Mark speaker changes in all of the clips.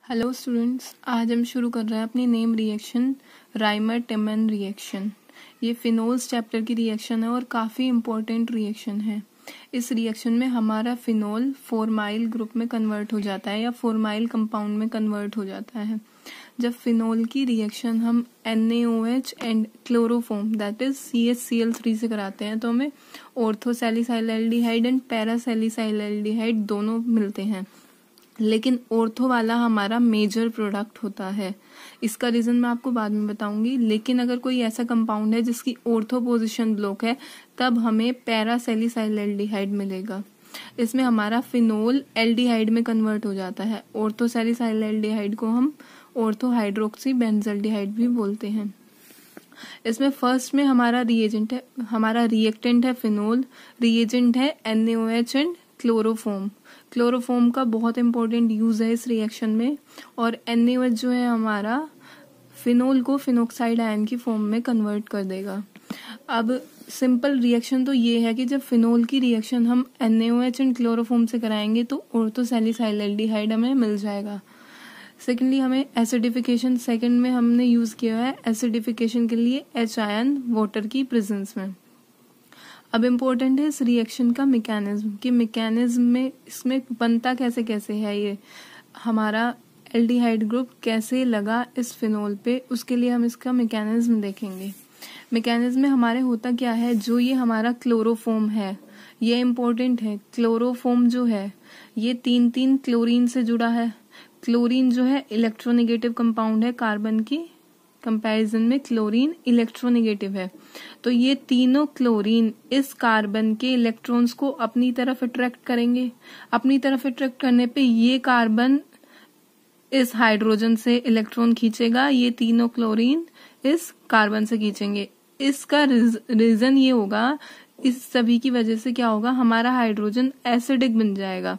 Speaker 1: Hello students, आज हम शुरू कर रहे हैं अपनी name reaction Rymer Tiemann reaction. ये फिनोल्स चैप्टर की रिएक्शन है और काफ़ी इम्पोर्टेंट रिएक्शन है। इस रिएक्शन में हमारा फिनोल फॉर्माइल ग्रुप में कन्वर्ट हो जाता है या फॉर्माइल कंपाउंड में कन्वर्ट हो जाता है। जब फिनोल की रिएक्शन हम NaOH and chloroform that is CHCl3 से कराते हैं तो हमें ऑर्थोसैलिसाइल्डिहाइड एंड पैरासैलिसाइल्डिहाइड दोनों मिलते हैं, लेकिन ऑर्थो वाला हमारा मेजर प्रोडक्ट होता है। इसका रीजन मैं आपको बाद में बताऊंगी। लेकिन अगर कोई ऐसा कंपाउंड है जिसकी ऑर्थो पोजीशन ब्लॉक है तब हमें पैरासैलिसाइल्डिहाइड मिलेगा। इसमें हमारा फिनोल एल्डिहाइड में कन्वर्ट हो जाता है। ऑर्थोसैलिसाइल्डिहाइड को हम ऑर्थो हाइड्रोक्सी बेंजल्डिहाइड भी बोलते हैं। इसमें फर्स्ट में हमारा रिएक्टेंट है फिनोल, रिएजेंट है NaOH एंड क्लोरोफॉर्म। क्लोरोफॉर्म का बहुत इंपॉर्टेंट यूज है इस रिएक्शन में, और NaOH जो है हमारा फिनोल को फिनोक्साइड आयन की फॉर्म में कन्वर्ट कर देगा। अब सिंपल रिएक्शन तो ये है कि जब फिनोल की रिएक्शन हम NaOH एंड क्लोरोफॉर्म से कराएंगे तो ऑर्थोसैलिसाइल्डिहाइड हमें मिल जाएगा। सेकेंडली हमें एसिडिफिकेशन, सेकेंड में हमने यूज किया है एसिडिफिकेशन के लिए H आयन वाटर की प्रेजेंस में। अब इम्पोर्टेंट है इस रिएक्शन का मैकेनिज्म कि मैकेनिज्म में इसमें बनता कैसे कैसे है, ये हमारा एल्डिहाइड ग्रुप कैसे लगा इस फिनोल पे, उसके लिए हम इसका मैकेनिज्म देखेंगे। मैकेनिज्म में हमारे होता क्या है, जो ये हमारा क्लोरोफॉर्म है ये इम्पोर्टेंट है। क्लोरोफॉर्म जो है ये तीन क्लोरीन से जुड़ा है। क्लोरीन जो है इलेक्ट्रोनेगेटिव कंपाउंड है, कार्बन की कंपैरिजन में क्लोरीन इलेक्ट्रोनेगेटिव है। तो ये तीनों क्लोरीन इस कार्बन के इलेक्ट्रॉन्स को अपनी तरफ अट्रैक्ट करेंगे। अपनी तरफ अट्रैक्ट करने पे ये कार्बन इस हाइड्रोजन से इलेक्ट्रॉन खींचेगा, ये तीनों क्लोरीन इस कार्बन से खींचेंगे। इसका रीजन ये होगा, इस सभी की वजह से क्या होगा, हमारा हाइड्रोजन एसिडिक बन जाएगा।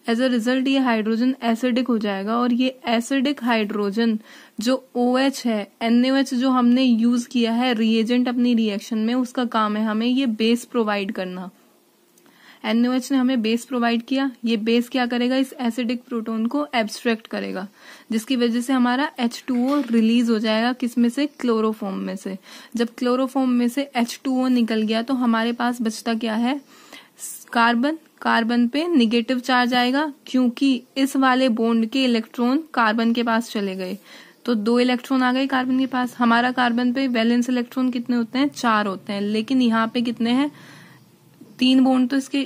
Speaker 1: एज अ रिजल्ट ये हाइड्रोजन एसिडिक हो जाएगा, और ये एसिडिक हाइड्रोजन जो OH है, NaOH जो हमने यूज किया है रिएजेंट अपनी रिएक्शन में, उसका काम है हमें ये बेस प्रोवाइड करना। NaOH ने हमें बेस प्रोवाइड किया, ये बेस क्या करेगा, इस एसिडिक प्रोटोन को एब्स्ट्रैक्ट करेगा, जिसकी वजह से हमारा H2O रिलीज हो जाएगा। किसमें से, क्लोरोफॉर्म में से। जब क्लोरोफॉर्म में से H2O निकल गया तो हमारे पास बचता क्या है, कार्बन। कार्बन पे निगेटिव चार्ज आएगा क्योंकि इस वाले बॉन्ड के इलेक्ट्रॉन कार्बन के पास चले गए, तो 2 इलेक्ट्रॉन आ गए कार्बन के पास। हमारा कार्बन पे वैलेंस इलेक्ट्रॉन कितने होते हैं, 4 होते हैं, लेकिन यहाँ पे कितने हैं, 3 बॉन्ड तो इसके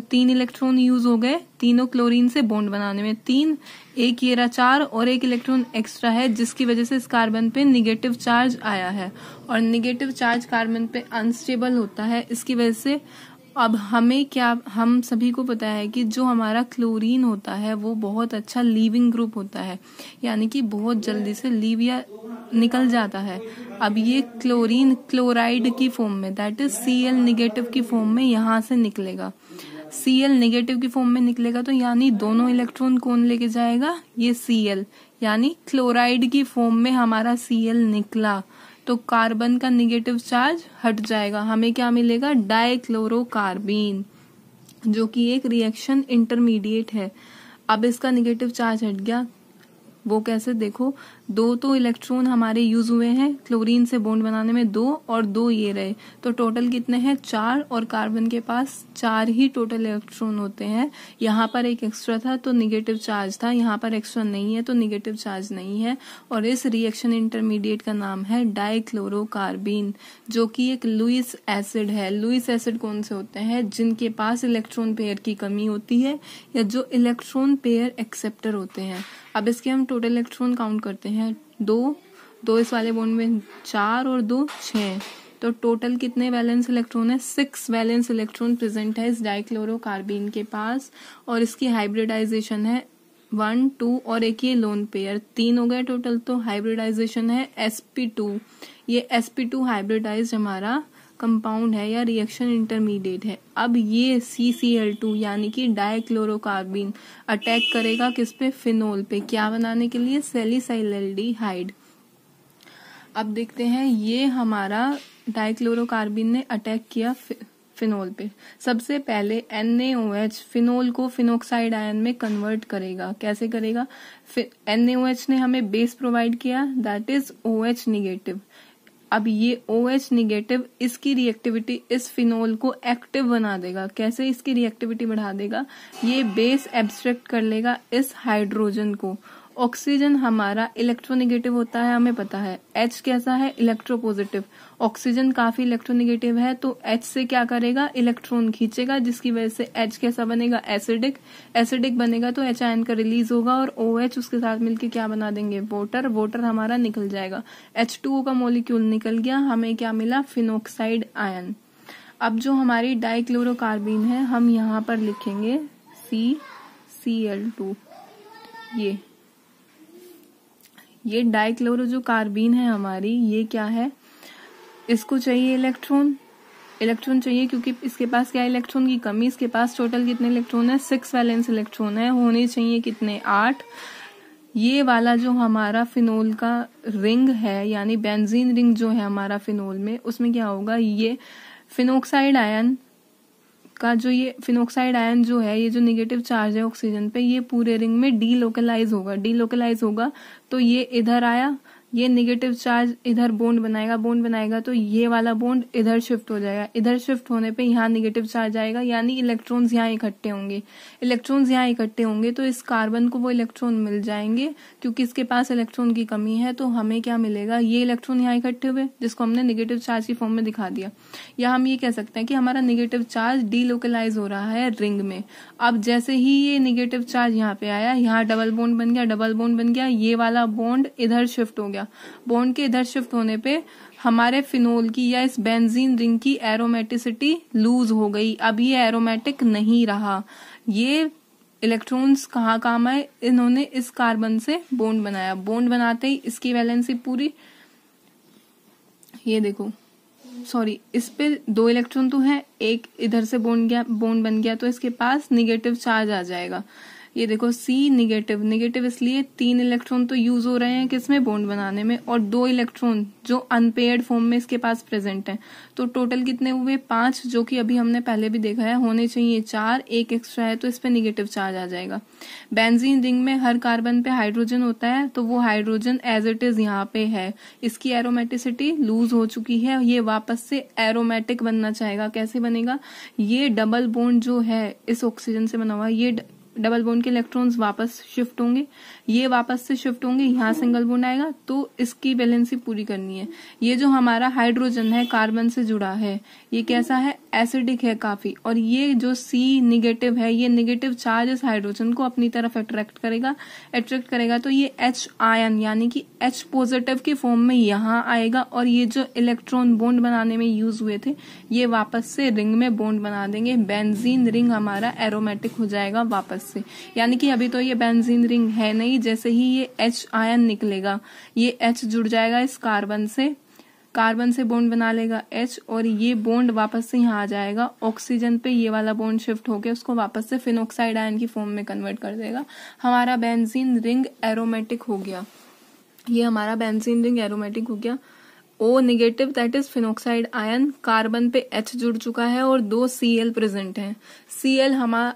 Speaker 1: तीन इलेक्ट्रॉन यूज हो गए तीनों क्लोरीन से बॉन्ड बनाने में। 3, एक ये रहा 4 और एक इलेक्ट्रॉन एक्स्ट्रा है, जिसकी वजह से इस कार्बन पे निगेटिव चार्ज आया है, और निगेटिव चार्ज कार्बन पे अनस्टेबल होता है। इसकी वजह से अब हम सभी को पता है कि जो हमारा क्लोरीन होता है वो बहुत अच्छा लीविंग ग्रुप होता है, यानी कि बहुत जल्दी से लीव या निकल जाता है। अब ये क्लोरीन क्लोराइड की फॉर्म में दैट इज Cl निगेटिव की फॉर्म में यहाँ से निकलेगा। Cl निगेटिव की फॉर्म में निकलेगा तो यानी दोनों इलेक्ट्रॉन कौन लेके जाएगा, ये Cl, यानी क्लोराइड की फॉर्म में हमारा Cl निकला तो कार्बन का निगेटिव चार्ज हट जाएगा। हमें क्या मिलेगा, डाइक्लोरोकार्बीन, जो कि एक रिएक्शन इंटरमीडिएट है। अब इसका निगेटिव चार्ज हट गया, वो कैसे, देखो 2 तो इलेक्ट्रॉन हमारे यूज हुए हैं क्लोरीन से बॉन्ड बनाने में, 2 और 2 ये रहे, तो टोटल कितने हैं, 4, और कार्बन के पास 4 ही टोटल इलेक्ट्रॉन होते हैं। यहाँ पर एक एक्स्ट्रा था तो निगेटिव चार्ज था, यहाँ पर एक्स्ट्रा नहीं है तो निगेटिव चार्ज नहीं है, और इस रिएक्शन इंटरमीडिएट का नाम है डाइक्लोरोकार्बीन, जो कि एक लुईस एसिड है। लुईस एसिड कौन से होते हैं, जिनके पास इलेक्ट्रॉन पेयर की कमी होती है या जो इलेक्ट्रॉन पेयर एक्सेप्टर होते हैं। अब इसके हम टोटल इलेक्ट्रॉन काउंट करते हैं, 2 इस वाले बॉन्ड में 4 और 2 6, तो टोटल कितने वैलेंस इलेक्ट्रॉन है, 6 वैलेंस इलेक्ट्रॉन प्रेजेंट है इस डाइक्लोरोकार्बीन के पास, और इसकी हाइब्रिडाइजेशन है 1 2 और एक ये लोन पेयर, 3 हो गए टोटल, तो हाइब्रिडाइजेशन है sp2। ये sp2 हाइब्रिडाइज हमारा कंपाउंड है या रिएक्शन इंटरमीडिएट है। अब ये CCl2 यानी कि डाइक्लोरोकार्बीन अटैक करेगा किस पे, फिनोल पे, क्या बनाने के लिए, सैलिसाइल्डिहाइड। अब देखते हैं, ये हमारा डाइक्लोरोकार्बीन ने अटैक किया फिनोल पे। सबसे पहले NaOH फिनोल को फिनोक्साइड आयन में कन्वर्ट करेगा। कैसे करेगा? NaOH ने हमें बेस प्रोवाइड किया, दैट इज OH निगेटिव। अब ये OH निगेटिव, इसकी रिएक्टिविटी इस फिनोल को एक्टिव बना देगा। कैसे इसकी रिएक्टिविटी बढ़ा देगा? ये बेस एब्स्ट्रैक्ट कर लेगा इस हाइड्रोजन को। ऑक्सीजन हमारा इलेक्ट्रोनेगेटिव होता है, हमें पता है। H कैसा है? इलेक्ट्रोपॉजिटिव। ऑक्सीजन काफी इलेक्ट्रोनेगेटिव है, तो H से क्या करेगा? इलेक्ट्रॉन खींचेगा, जिसकी वजह से H कैसा बनेगा? एसिडिक। एसिडिक बनेगा तो H आयन का रिलीज होगा और OH उसके साथ मिलके क्या बना देंगे? वाटर। वाटर हमारा निकल जाएगा। H2O का मोलिक्यूल निकल गया, हमें क्या मिला? Phenoxide ion. अब जो हमारी डाइक्लोरोकार्बीन है, हम यहाँ पर लिखेंगे CCl2। ये डाइक्लोरो जो कार्बीन है हमारी, ये क्या है? इसको चाहिए इलेक्ट्रॉन चाहिए, क्योंकि इसके पास क्या है? इलेक्ट्रॉन की कमी। इसके पास टोटल कितने इलेक्ट्रॉन है? 6 वैलेंस इलेक्ट्रॉन है, होने चाहिए कितने? 8। ये वाला जो हमारा फिनोल का रिंग है, यानी बेंजीन रिंग जो है हमारा फिनोल में, उसमें क्या होगा? ये फिनोक्साइड आयन का जो ये फिनोक्साइड आयन जो है, ये जो नेगेटिव चार्ज है ऑक्सीजन पे, ये पूरे रिंग में डीलोकलाइज होगा। तो ये इधर आया, ये नेगेटिव चार्ज इधर बॉन्ड बनाएगा तो ये वाला बॉन्ड इधर शिफ्ट हो जाएगा। इधर शिफ्ट होने पे यहाँ नेगेटिव चार्ज आएगा, यानी इलेक्ट्रॉन्स यहाँ इकट्ठे होंगे। तो इस कार्बन को वो इलेक्ट्रॉन मिल जाएंगे, क्योंकि इसके पास इलेक्ट्रॉन की कमी है। तो हमें क्या मिलेगा? ये इलेक्ट्रॉन यहाँ इकट्ठे हुए, जिसको हमने नेगेटिव चार्ज की फॉर्म में दिखा दिया। या हम ये कह सकते हैं कि हमारा नेगेटिव चार्ज डीलोकलाइज हो रहा है रिंग में। अब जैसे ही ये नेगेटिव चार्ज यहाँ पे आया, यहाँ डबल बॉन्ड बन गया, ये वाला बॉन्ड इधर शिफ्ट हो गया। बॉन्ड के इधर शिफ्ट होने पे हमारे फिनोल की या इस बेंजीन रिंग की एरोमेटिसिटी लूज हो गई। अब ये एरोमेटिक नहीं रहा। ये इलेक्ट्रॉन्स कहाँ काम आए? इन्होंने इस कार्बन से बॉन्ड बनाया। बॉन्ड बनाते ही इसकी वैलेंसी पूरी, ये देखो, सॉरी, इस पे 2 इलेक्ट्रॉन तो है, एक इधर से बॉन्ड बन गया, तो इसके पास निगेटिव चार्ज आ जाएगा। ये देखो C निगेटिव इसलिए 3 इलेक्ट्रॉन तो यूज हो रहे हैं किसमें? बॉन्ड बनाने में, और 2 इलेक्ट्रॉन जो अनपेयर्ड फॉर्म में इसके पास प्रेजेंट है। तो टोटल कितने हुए? 5, जो कि अभी हमने पहले भी देखा है, होने चाहिए 4, एक एक्स्ट्रा है तो इस पे निगेटिव चार्ज आ जाएगा। बेंजीन रिंग में हर कार्बन पे हाइड्रोजन होता है, तो वो हाइड्रोजन एज इट इज यहाँ पे है। इसकी एरोमेटिसिटी लूज हो चुकी है, ये वापस से एरोमेटिक बनना चाहेगा। कैसे बनेगा? ये डबल बॉन्ड जो है इस ऑक्सीजन से बना हुआ, ये डबल बॉन्ड के इलेक्ट्रॉन्स वापस शिफ्ट होंगे, यहाँ सिंगल बॉन्ड आएगा, तो इसकी बैलेंसी पूरी करनी है। ये जो हमारा हाइड्रोजन है कार्बन से जुड़ा है, ये कैसा है? एसिडिक है काफी। और ये जो C निगेटिव है, ये निगेटिव चार्ज इस हाइड्रोजन को अपनी तरफ अट्रैक्ट करेगा, तो ये H आयन यानी कि H पॉजिटिव के फॉर्म में यहाँ आएगा, और ये जो इलेक्ट्रॉन बॉन्ड बनाने में यूज हुए थे, ये वापस से रिंग में बॉन्ड बना देंगे। बेंजीन रिंग हमारा एरोमेटिक हो जाएगा वापस से। यानी कि अभी तो ये बेंजीन रिंग है नहीं, जैसे ही ये H आयन निकलेगा, ये H जुड़ जाएगा इस कार्बन से बॉन्ड बना लेगा H, और ये बॉन्ड वापस से यहाँ आ जाएगा ऑक्सीजन पे। ये वाला बॉन्ड शिफ्ट होके उसको वापस से फिनोक्साइड आयन की फॉर्म में कन्वर्ट कर देगा। हमारा बेंजीन रिंग एरोमेटिक हो गया। ये हमारा बेंजीन रिंग एरोमेटिक हो गया। O negative that is phenoxide ion, carbon पे H जुड़ चुका है और 2 Cl प्रेजेंट हैं। Cl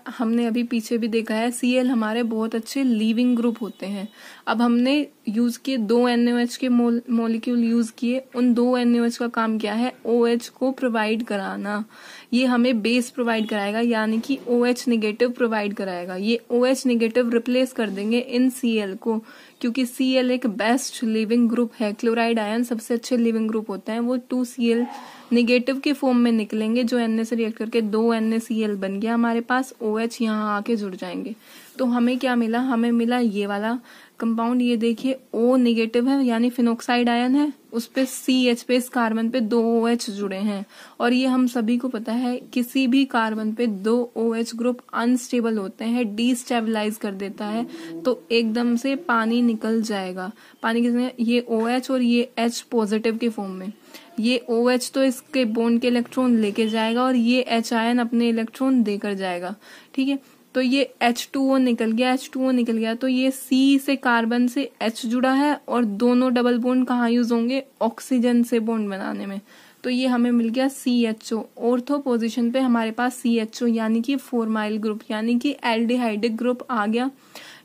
Speaker 1: हमने अभी पीछे भी देखा है, Cl हमारे बहुत अच्छे लीविंग ग्रुप होते हैं। अब हमने यूज किए 2 NaOH के मॉलिक्यूल यूज किए। उन 2 NaOH का काम क्या है? OH को प्रोवाइड कराना। ये हमें बेस प्रोवाइड कराएगा, यानी कि OH निगेटिव प्रोवाइड कराएगा। ये OH निगेटिव रिप्लेस कर देंगे इन Cl को, क्योंकि Cl एक बेस्ट लिविंग ग्रुप है। क्लोराइड आयन सबसे अच्छे लिविंग ग्रुप होते हैं। वो 2 Cl निगेटिव के फॉर्म में निकलेंगे, जो Na से रिएक्ट करके 2 NaCl बन गया हमारे पास। OH यहाँ आके जुड़ जाएंगे, तो हमें क्या मिला? हमें मिला ये वाला कंपाउंड। ये देखिए O निगेटिव है, यानी फिनोक्साइड आयन है, उस पे CH पे इस कार्बन पे 2 OH जुड़े हैं। और ये हम सभी को पता है, किसी भी कार्बन पे 2 OH ग्रुप अनस्टेबल होते हैं, डीस्टेबलाइज कर देता है, तो एकदम से पानी निकल जाएगा। पानी किसमें? ये OH और ये H पॉजिटिव के फॉर्म में। ये OH तो इसके बॉन्ड के इलेक्ट्रॉन लेके जाएगा, और ये H आयन अपने इलेक्ट्रॉन देकर जाएगा। ठीक है, तो ये H2O निकल गया, तो ये C से कार्बन से H जुड़ा है, और दोनों डबल बॉन्ड कहाँ यूज होंगे? ऑक्सीजन से बॉन्ड बनाने में। तो ये हमें मिल गया CHO। ऑर्थो पोजीशन पे हमारे पास CHO यानी कि फॉर्माइल ग्रुप यानी कि एल्डिहाइडिक ग्रुप आ गया।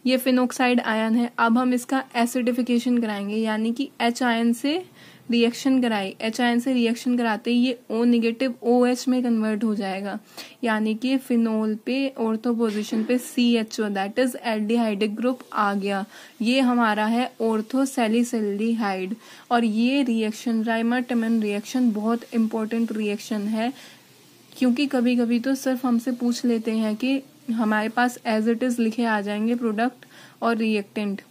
Speaker 1: ये फिनोक्साइड आयन है। अब हम इसका एसिडिफिकेशन कराएंगे यानी कि H आयन से रिएक्शन कराए। H आयन से रिएक्शन कराते ही ये O निगेटिव OH में कन्वर्ट हो जाएगा यानी कि फिनोल पे ऑर्थो पोजीशन पे CHO that is aldehydic group आ गया। ये हमारा है ऑर्थो सैलिसैल्डिहाइड। और ये रिएक्शन राइमर-टिमन रिएक्शन बहुत इंपॉर्टेंट रिएक्शन है, क्योंकि कभी कभी तो सिर्फ हमसे पूछ लेते हैं कि हमारे पास एज इट इज लिखे आ जाएंगे प्रोडक्ट और रिएजेंट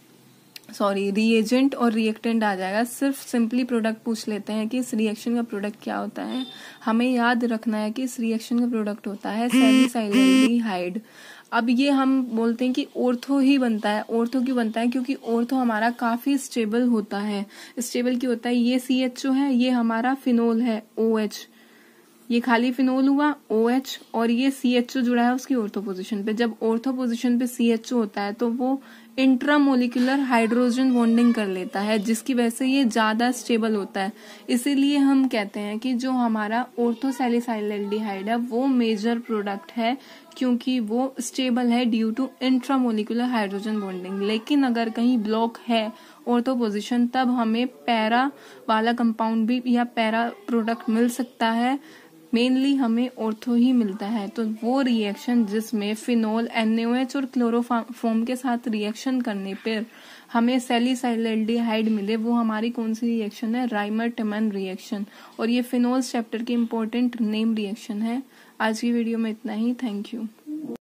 Speaker 1: और रिएक्टेंट आ जाएगा। सिर्फ सिंपली प्रोडक्ट पूछ लेते हैं कि इस रिएक्शन का प्रोडक्ट क्या होता है। हमें याद रखना है कि इस रिएक्शन का प्रोडक्ट होता है सैलिसैल्डिहाइड। अब ये हम बोलते हैं कि ऑर्थो ही बनता है। ऑर्थो क्यों बनता है? क्योंकि ऑर्थो हमारा काफी स्टेबल होता है। स्टेबल क्यों होता है? ये CHO है, ये हमारा फिनोल है OH, ये खाली फिनोल हुआ OH, और ये CHO जुड़ा है उसकी ऑर्थो पोजीशन पे। जब ऑर्थो पोजीशन पे CHO होता है तो वो इंट्रामोलिकुलर हाइड्रोजन बॉन्डिंग कर लेता है, जिसकी वजह से ये ज्यादा स्टेबल होता है। इसीलिए हम कहते हैं कि जो हमारा ऑर्थो सैलिसैल्डिहाइड है वो मेजर प्रोडक्ट है, क्योंकि वो स्टेबल है due to intramolecular hydrogen bonding. लेकिन अगर कहीं ब्लॉक है ऑर्थो पोजीशन, तब हमें पैरा वाला कंपाउंड भी या पैरा प्रोडक्ट मिल सकता है। मेनली हमें ऑर्थो ही मिलता है। तो वो रिएक्शन जिसमें फिनोल NaOH और क्लोरोफॉर्म के साथ रिएक्शन करने पर हमें सैलिसैल्डिहाइड मिले, वो हमारी कौन सी रिएक्शन है? Rymer-Tiemann reaction. और ये फिनोल्स चैप्टर की इम्पोर्टेंट नेम रिएक्शन है। आज की वीडियो में इतना ही। Thank you.